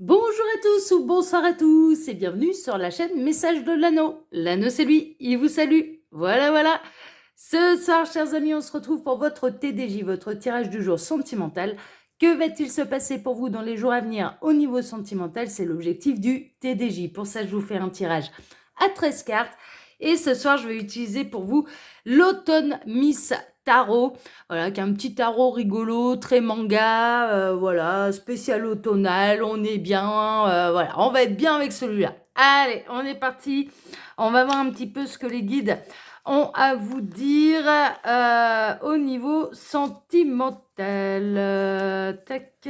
Bonjour à tous ou bonsoir à tous et bienvenue sur la chaîne Message de l'Anneau. L'Anneau c'est lui, il vous salue. Voilà. Ce soir, chers amis, on se retrouve pour votre TDJ, votre tirage du jour sentimental. Que va-t-il se passer pour vous dans les jours à venir au niveau sentimental? C'est l'objectif du TDJ. Pour ça, je vous fais un tirage à 13 cartes. Et ce soir, je vais utiliser pour vous l'Automne Miss Tarot. Voilà, qui est un petit tarot rigolo, très manga, voilà, spécial automnal, on est bien, voilà, on va être bien avec celui-là. Allez, on est parti. On va voir un petit peu ce que les guides ont à vous dire au niveau sentimental. Tac.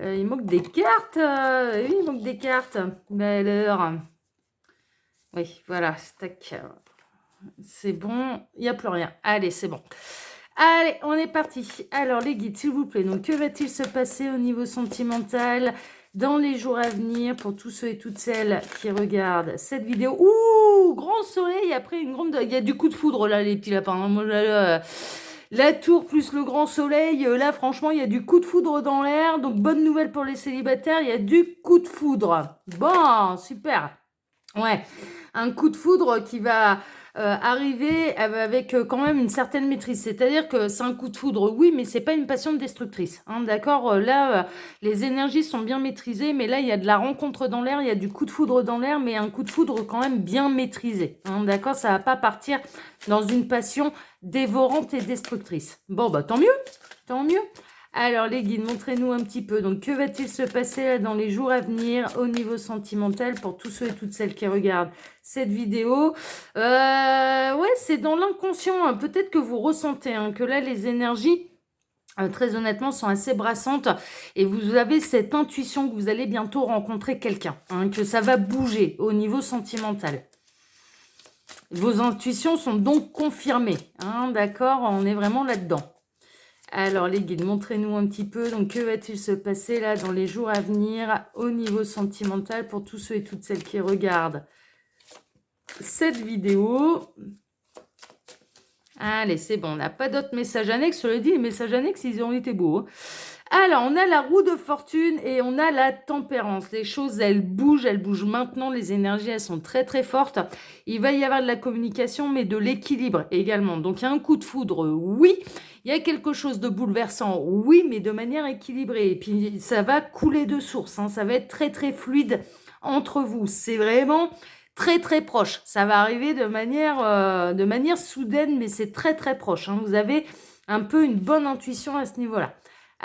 Il manque des cartes. Oui, il manque des cartes. Mais alors. Oui, voilà. Tac. C'est bon. Il n'y a plus rien. Allez, c'est bon. Allez, on est parti. Alors, les guides, s'il vous plaît. Donc, que va-t-il se passer au niveau sentimental dans les jours à venir pour tous ceux et toutes celles qui regardent cette vidéo? Ouh, grand soleil. Après, il y a du coup de foudre, là, les petits lapins. Moi, la tour plus le grand soleil. Là, franchement, il y a du coup de foudre dans l'air. Donc, bonne nouvelle pour les célibataires. Il y a du coup de foudre. Bon, super. Ouais, un coup de foudre qui va arriver avec quand même une certaine maîtrise. C'est-à-dire que c'est un coup de foudre, oui, mais c'est pas une passion destructrice. Hein, d'accord? Là, les énergies sont bien maîtrisées, mais là, il y a de la rencontre dans l'air, il y a du coup de foudre dans l'air, mais un coup de foudre quand même bien maîtrisé. Hein, d'accord? Ça va pas partir dans une passion dévorante et destructrice. Bon, bah tant mieux, tant mieux. Alors les guides, montrez-nous un petit peu. Donc que va-t-il se passer là, dans les jours à venir au niveau sentimental pour tous ceux et toutes celles qui regardent cette vidéo? Ouais, c'est dans l'inconscient. Hein. Peut-être que vous ressentez que là les énergies, très honnêtement, sont assez brassantes et vous avez cette intuition que vous allez bientôt rencontrer quelqu'un, que ça va bouger au niveau sentimental. Vos intuitions sont donc confirmées. D'accord, on est vraiment là-dedans. Alors les guides, montrez-nous un petit peu. Donc que va-t-il se passer là dans les jours à venir au niveau sentimental pour tous ceux et toutes celles qui regardent cette vidéo? Allez, c'est bon, on n'a pas d'autres messages annexes. Je le dis, les messages annexes, ils ont été beaux. Hein. Alors, on a la roue de fortune et on a la tempérance. Les choses, elles bougent maintenant. Les énergies, elles sont très, très fortes. Il va y avoir de la communication, mais de l'équilibre également. Donc, il y a un coup de foudre, oui. Il y a quelque chose de bouleversant, oui, mais de manière équilibrée. Et puis, ça va couler de source. Hein. Ça va être très, très fluide entre vous. C'est vraiment très, très proche. Ça va arriver de manière soudaine, mais c'est très, très proche. Hein. Vous avez un peu une bonne intuition à ce niveau-là.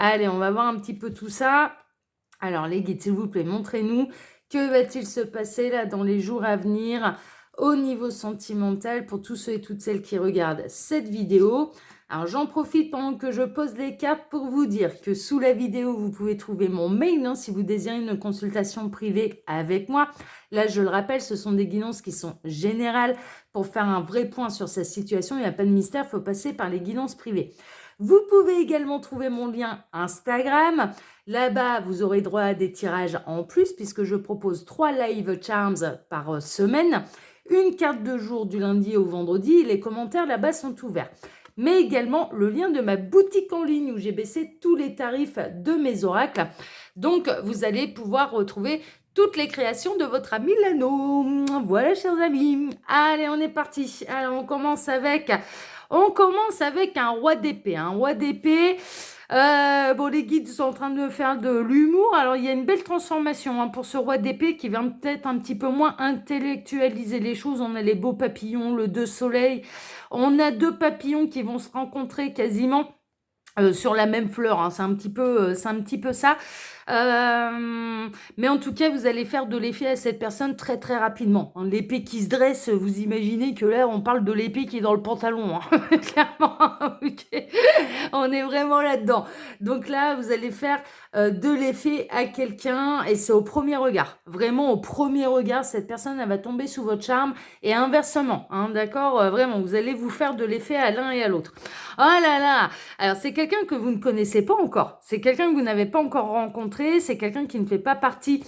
Allez, on va voir un petit peu tout ça. Alors, les guides, s'il vous plaît, montrez-nous que va-t-il se passer là dans les jours à venir au niveau sentimental pour tous ceux et toutes celles qui regardent cette vidéo. Alors, j'en profite pendant que je pose les cartes pour vous dire que sous la vidéo, vous pouvez trouver mon mail si vous désirez une consultation privée avec moi. Là, je le rappelle, ce sont des guidances qui sont générales. Pour faire un vrai point sur sa situation, il n'y a pas de mystère, il faut passer par les guidances privées. Vous pouvez également trouver mon lien Instagram. Là-bas, vous aurez droit à des tirages en plus puisque je propose 3 live charms par semaine. Une carte de jour du lundi au vendredi. Les commentaires là-bas sont ouverts. Mais également le lien de ma boutique en ligne où j'ai baissé tous les tarifs de mes oracles. Donc, vous allez pouvoir retrouver toutes les créations de votre ami Lano. Voilà, chers amis. Allez, on est parti. Alors, on commence avec un roi d'épée. Un roi d'épée. Bon, les guides sont en train de faire de l'humour. Alors, il y a une belle transformation pour ce roi d'épée qui va peut-être un petit peu moins intellectualiser les choses. On a les beaux papillons, le 2 soleil. On a 2 papillons qui vont se rencontrer quasiment sur la même fleur. Hein. C'est un petit peu ça. Mais en tout cas, vous allez faire de l'effet à cette personne très très rapidement. Hein. L'épée qui se dresse, vous imaginez que là, on parle de l'épée qui est dans le pantalon. Hein. Clairement, okay. On est vraiment là-dedans. Donc là, vous allez faire de l'effet à quelqu'un et c'est au premier regard. Vraiment au premier regard, cette personne, elle va tomber sous votre charme et inversement. Hein, d'accord? Vraiment, vous allez vous faire de l'effet à l'un et à l'autre. Oh là là! Alors, c'est quelqu'un que vous ne connaissez pas encore. C'est quelqu'un que vous n'avez pas encore rencontré. C'est quelqu'un qui ne fait pas partie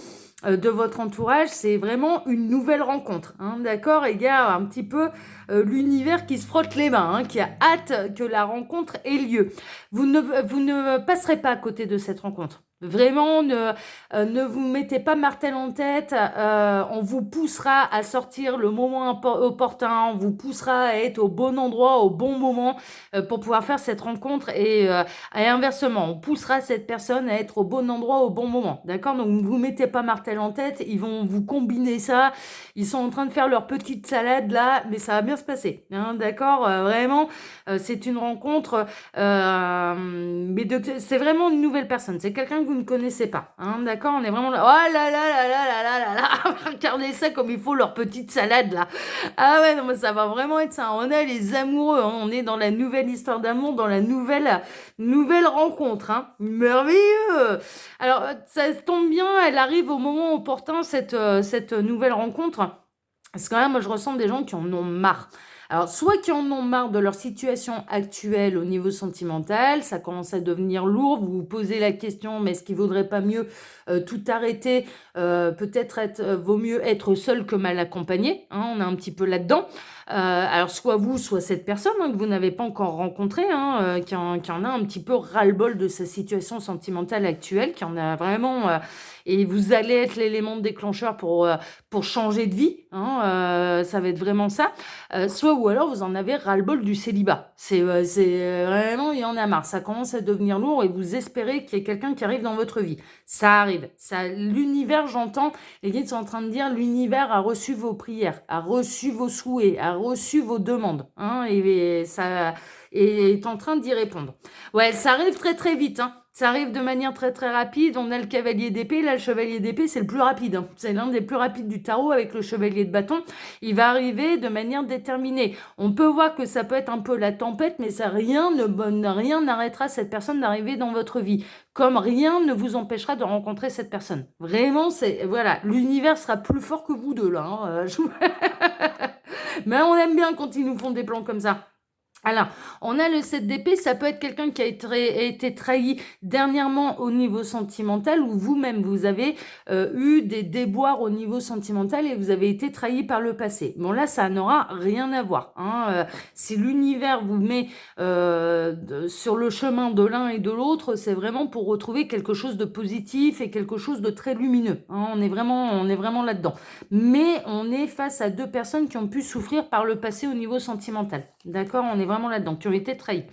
de votre entourage. C'est vraiment une nouvelle rencontre. Hein, d'accord? Il y a un petit peu l'univers qui se frotte les mains, qui a hâte que la rencontre ait lieu. Vous ne passerez pas à côté de cette rencontre. Vraiment, ne vous mettez pas martel en tête. On vous poussera à sortir le moment opportun. On vous poussera à être au bon endroit, au bon moment pour pouvoir faire cette rencontre. Et inversement, on poussera cette personne à être au bon endroit, au bon moment. D'accord? Donc, ne vous mettez pas martel en tête. Ils vont vous combiner ça. Ils sont en train de faire leur petite salade là, mais ça va bien se passer. Hein, d'accord? Vraiment, c'est une rencontre. Mais c'est vraiment une nouvelle personne. C'est quelqu'un que vous ne connaissez pas. Hein, d'accord? On est vraiment là. Oh là là là là là là là là. Regardez ça comme il faut, leur petite salade là. Ah ouais, non, mais ça va vraiment être ça. On est les amoureux. Hein. On est dans la nouvelle histoire d'amour, dans la nouvelle rencontre. Hein. Merveilleux. Alors, ça tombe bien, elle arrive au moment opportun, cette nouvelle rencontre. Parce que là, moi, je ressens des gens qui en ont marre. Alors, soit qui en ont marre de leur situation actuelle au niveau sentimental, ça commence à devenir lourd, vous vous posez la question, mais est-ce qu'il vaudrait pas mieux tout arrêter, peut-être vaut mieux être seul que mal accompagné, hein, on est un petit peu là-dedans. Alors, soit vous, soit cette personne que vous n'avez pas encore rencontrée, qui en a un petit peu ras-le-bol de sa situation sentimentale actuelle, qui en a vraiment... et vous allez être l'élément déclencheur pour changer de vie, ça va être vraiment ça. Soit ou alors vous en avez ras-le-bol du célibat. C'est vraiment, il y en a marre. Ça commence à devenir lourd et vous espérez qu'il y ait quelqu'un qui arrive dans votre vie. Ça arrive. L'univers, j'entends, les guides sont en train de dire, l'univers a reçu vos prières, a reçu vos souhaits, a reçu vos demandes. Et ça est en train d'y répondre. Ouais, ça arrive très très vite. Ça arrive de manière très très rapide. On a le cavalier d'épée. Là, le chevalier d'épée, c'est le plus rapide. C'est l'un des plus rapides du tarot avec le chevalier de bâton. Il va arriver de manière déterminée. On peut voir que ça peut être un peu la tempête, mais ça rien n'arrêtera cette personne d'arriver dans votre vie. Comme rien ne vous empêchera de rencontrer cette personne. Vraiment, voilà, l'univers sera plus fort que vous deux là. Mais on aime bien quand ils nous font des plans comme ça. Alors, on a le 7 d'épée, ça peut être quelqu'un qui a été trahi dernièrement au niveau sentimental ou vous-même, vous avez eu des déboires au niveau sentimental et vous avez été trahi par le passé. Bon, là, ça n'aura rien à voir. Si l'univers vous met sur le chemin de l'un et de l'autre, c'est vraiment pour retrouver quelque chose de positif et quelque chose de très lumineux. On est vraiment là-dedans. Mais on est face à deux personnes qui ont pu souffrir par le passé au niveau sentimental. D'accord? On est vraiment là-dedans, qui ont été trahis.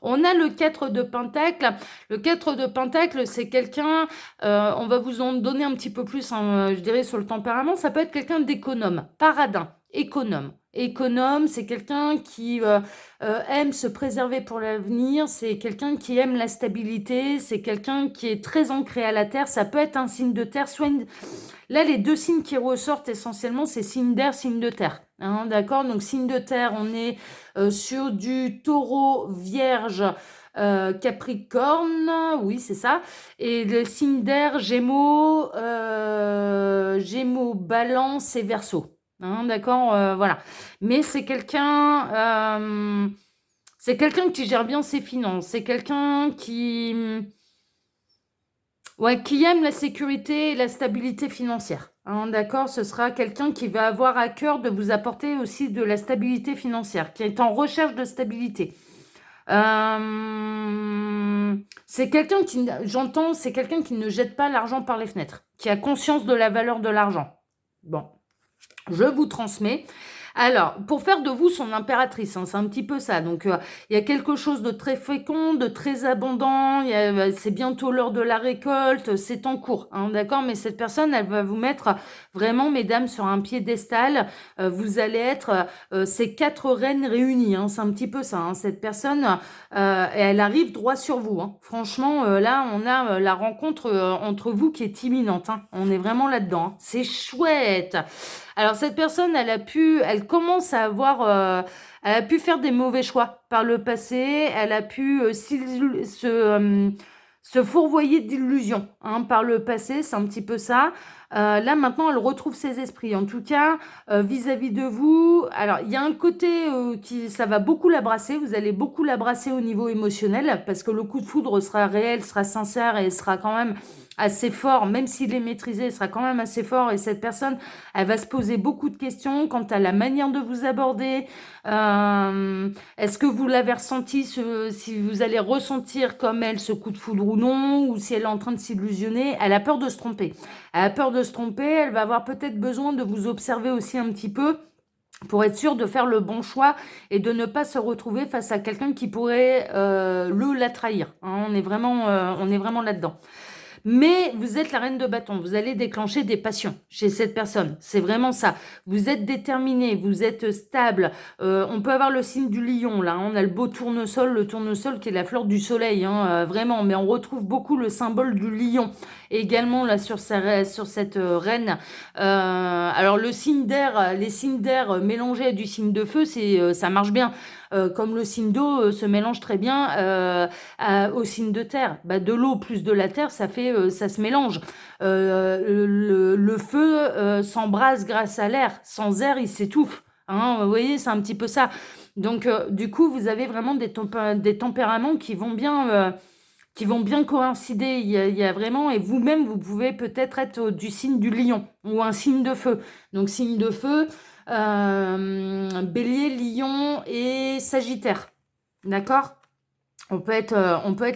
On a le 4 de Pentacle. Le 4 de Pentacle, c'est quelqu'un, on va vous en donner un petit peu plus, je dirais, sur le tempérament. Ça peut être quelqu'un d'économe, paradin, économe. Économe, c'est quelqu'un qui aime se préserver pour l'avenir, c'est quelqu'un qui aime la stabilité, c'est quelqu'un qui est très ancré à la terre. Ça peut être un signe de terre, soit Là, les deux signes qui ressortent essentiellement, c'est signe d'air, signe de terre. D'accord? Donc, signe de terre, on est sur du taureau, vierge, Capricorne, oui, c'est ça. Et le signe d'air, Gémeaux, Balance et Verseau. D'accord? Voilà. Mais c'est quelqu'un qui gère bien ses finances. C'est quelqu'un qui aime la sécurité et la stabilité financière. D'accord, ce sera quelqu'un qui va avoir à cœur de vous apporter aussi de la stabilité financière, qui est en recherche de stabilité. C'est quelqu'un c'est quelqu'un qui ne jette pas l'argent par les fenêtres, qui a conscience de la valeur de l'argent. Bon, je vous transmets. Alors, pour faire de vous son impératrice, c'est un petit peu ça. Donc, il y a quelque chose de très fécond, de très abondant. C'est bientôt l'heure de la récolte. C'est en cours, d'accord? Mais cette personne, elle va vous mettre vraiment, mesdames, sur un piédestal. Vous allez être ces 4 reines réunies. C'est un petit peu ça. Cette personne, elle arrive droit sur vous. Franchement, là, on a la rencontre entre vous qui est imminente. On est vraiment là-dedans. C'est chouette. Alors, cette personne, elle commence à avoir, elle a pu faire des mauvais choix par le passé, elle a pu se fourvoyer d'illusions par le passé, c'est un petit peu ça. Là, maintenant, elle retrouve ses esprits. En tout cas, vis-à-vis de vous, alors, il y a un côté ça va beaucoup la brasser. Vous allez beaucoup la brasser au niveau émotionnel parce que le coup de foudre sera réel, sera sincère et sera quand même assez fort, même s'il est maîtrisé, il sera quand même assez fort. Et cette personne, elle va se poser beaucoup de questions quant à la manière de vous aborder. Est-ce que vous l'avez ressenti, si vous allez ressentir comme elle ce coup de foudre ou non, ou si elle est en train de s'illusionner? Elle a peur de se tromper. Elle a peur de se tromper, elle va avoir peut-être besoin de vous observer aussi un petit peu pour être sûre de faire le bon choix et de ne pas se retrouver face à quelqu'un qui pourrait la trahir. Hein, on est vraiment là-dedans. Mais vous êtes la reine de bâton, vous allez déclencher des passions chez cette personne. C'est vraiment ça. Vous êtes déterminé, vous êtes stable. On peut avoir le signe du lion, là. On a le beau tournesol, le tournesol qui est la fleur du soleil, hein, vraiment. Mais on retrouve beaucoup le symbole du lion également là sur cette reine. Alors le signe d'air, les signes d'air mélangés à du signe de feu, ça marche bien. Comme le signe d'eau se mélange très bien au signe de terre. Bah, de l'eau plus de la terre, ça se mélange. Le feu s'embrase grâce à l'air. Sans air, il s'étouffe. Hein, vous voyez, c'est un petit peu ça. Donc, du coup, vous avez vraiment des tempéraments qui vont bien coïncider. Il y a vraiment, et vous-même, vous pouvez peut-être être du signe du lion ou un signe de feu. Donc, signe de feu, bélier, lion et sagittaire. D'accord? On peut être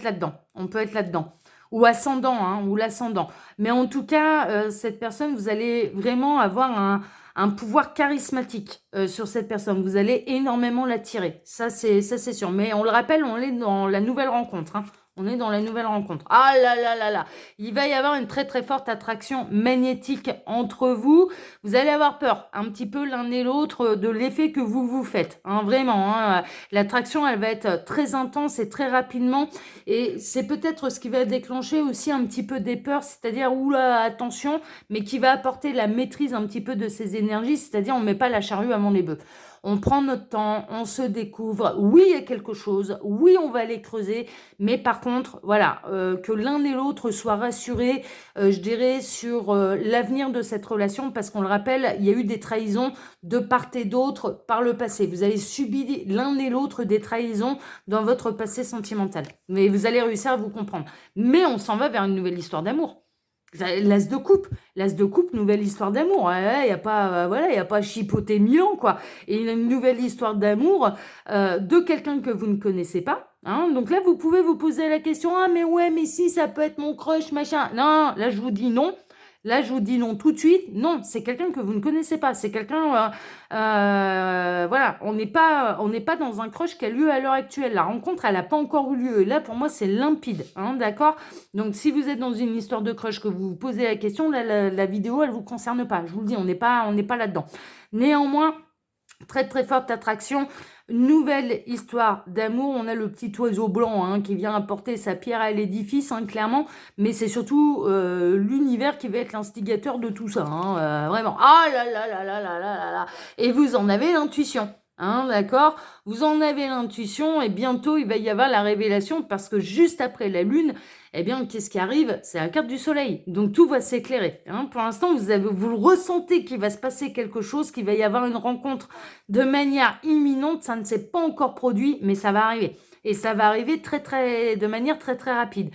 là-dedans. On peut être là-dedans. Ou ascendant, hein, ou l'ascendant. Mais en tout cas, cette personne, vous allez vraiment avoir un pouvoir charismatique sur cette personne. Vous allez énormément l'attirer. Ça, c'est sûr. Mais on le rappelle, on est dans la nouvelle rencontre. Hein. On est dans la nouvelle rencontre. Ah là là là là. Il va y avoir une très très forte attraction magnétique entre vous. Vous allez avoir peur un petit peu l'un et l'autre de l'effet que vous vous faites. Hein, vraiment. Hein. L'attraction, elle va être très intense et très rapidement. Et c'est peut-être ce qui va déclencher aussi un petit peu des peurs, c'est-à-dire, oula, attention, mais qui va apporter la maîtrise un petit peu de ces énergies, c'est-à-dire on ne met pas la charrue avant les bœufs. On prend notre temps, on se découvre. Oui, il y a quelque chose. Oui, on va aller creuser. Mais par contre, voilà, que l'un et l'autre soient rassurés, je dirais, sur l'avenir de cette relation. Parce qu'on le rappelle, il y a eu des trahisons de part et d'autre par le passé. Vous avez subi l'un et l'autre des trahisons dans votre passé sentimental. Mais vous allez réussir à vous comprendre. Mais on s'en va vers une nouvelle histoire d'amour. L'as de coupe, nouvelle histoire d'amour. Il n'y a pas, voilà, il y a pas chipoté 1000 ans, quoi. Et une nouvelle histoire d'amour de quelqu'un que vous ne connaissez pas. Hein. Donc là, vous pouvez vous poser la question, ah mais ouais, mais si, ça peut être mon crush, machin. Non, là, je vous dis non. Là, je vous dis non tout de suite. Non, c'est quelqu'un que vous ne connaissez pas. C'est quelqu'un, voilà, on n'est pas dans un crush qui a lieu à l'heure actuelle. La rencontre, elle n'a pas encore eu lieu. Et là, pour moi, c'est limpide, hein, d'accord? Donc, si vous êtes dans une histoire de crush que vous vous posez la question, là, la vidéo, elle vous concerne pas. Je vous le dis, on n'est pas là-dedans. Néanmoins, très très forte attraction, nouvelle histoire d'amour. On a le petit oiseau blanc hein, qui vient apporter sa pierre à l'édifice, hein, clairement, mais c'est surtout l'univers qui va être l'instigateur de tout ça, hein, vraiment. Ah là là là là là là là là. Et vous en avez l'intuition. Hein, d'accord? Vous en avez l'intuition et bientôt il va y avoir la révélation parce que juste après la lune, eh bien, qu'est-ce qui arrive? C'est la carte du soleil. Donc tout va s'éclairer. Hein. Pour l'instant, vous le ressentez qu'il va se passer quelque chose, qu'il va y avoir une rencontre de manière imminente. Ça ne s'est pas encore produit, mais ça va arriver. Et ça va arriver de manière très très rapide.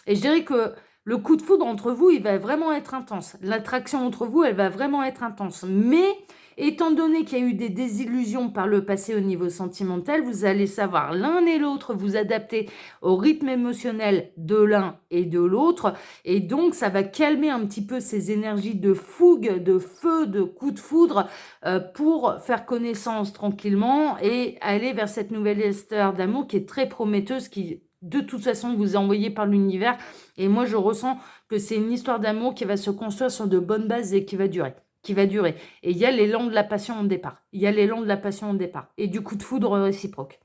Et je dirais que le coup de foudre entre vous, il va vraiment être intense. L'attraction entre vous, elle va vraiment être intense. Mais étant donné qu'il y a eu des désillusions par le passé au niveau sentimental, vous allez savoir l'un et l'autre vous adapter au rythme émotionnel de l'un et de l'autre. Et donc, ça va calmer un petit peu ces énergies de fougue, de feu, de coup de foudre pour faire connaissance tranquillement et aller vers cette nouvelle histoire d'amour qui est très prometteuse, qui de toute façon vous est envoyée par l'univers. Et moi, je ressens que c'est une histoire d'amour qui va se construire sur de bonnes bases et qui va durer. Et il y a l'élan de la passion au départ. Et du coup de foudre réciproque.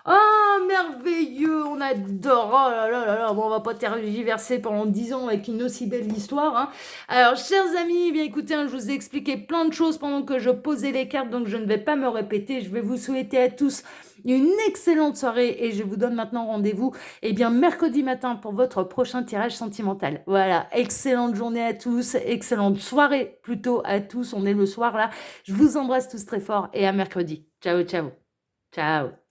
Oh, merveilleux, on adore. Oh là là là là, bon, on va pas tergiverser pendant 10 ans avec une aussi belle histoire, hein. Alors, chers amis, eh bien écoutez, hein, je vous ai expliqué plein de choses pendant que je posais les cartes, donc je ne vais pas me répéter. Je vais vous souhaiter à tous une excellente soirée et je vous donne maintenant rendez-vous, eh bien, mercredi matin pour votre prochain tirage sentimental. Voilà, excellente journée à tous, excellente soirée plutôt à tous. On est le soir là. Je vous embrasse tous très fort et à mercredi. Ciao, ciao. Ciao.